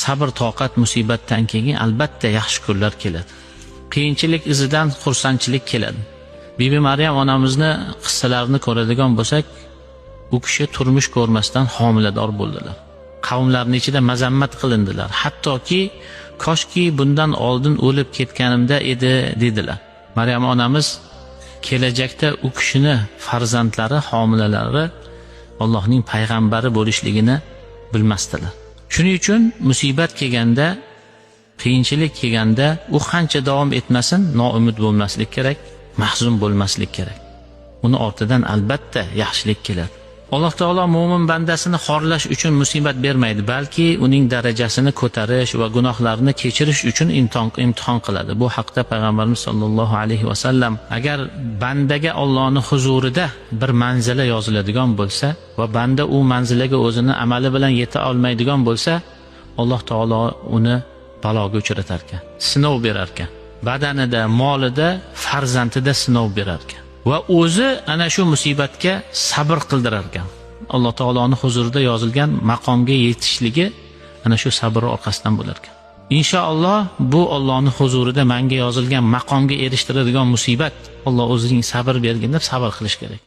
sabr, toqat, musibatdan keyin albatta yaxshi kunlar keladi. Qiyinchilik izidan xursandchilik keladi. Bibi Maryam onamizni qissalarini ko'radigan bo'lsak, u kishi turmush ko'rmasdan homilador bo'ldilar. Qavmlarning ichida mazammat qilindilar. Hattoki koshki bundan oldin o'lib ketganimda edi dedilar. Maryam onamiz kelajakda u kishini farzandlari, homilalari Allohning payg'ambari bo'lishligini bilmasdilar. Shuning uchun musibat kelganda, qiyinchilik kelganda u qancha davom etmasin, noumid bo'lmaslik kerak, mahzun bo'lmaslik kerak. Uni ortidan albatta yaxshilik keladi. Alloh taolo mo'min bandasini xorlash uchun musibat bermaydi, balki uning darajasini ko'tarish va gunohlarini kechirish uchun imtihon qiladi. Bu haqda payg'ambarimiz sollallohu alayhi vasallam agar bandaga Allohning huzurida bir manzila yoziladigan bo'lsa va banda u manzilaga o'zini amali bilan yeta olmaydigan bo'lsa, Alloh taolo uni baloga uchratar ekan, sinov berar ekan. Badanida, molida, farzandida sinov berar ekan. Va o'zi ana shu musibatga sabr qildirar ekan. Alloh taoloning huzurida yozilgan maqomga yetishligi ana shu sabr orqasidan bo'lar ekan. Inshaalloh bu Allohning huzurida menga yozilgan maqomga erishtiradigan musibat. Alloh o'zining sabr berganda sabr qilish kerak.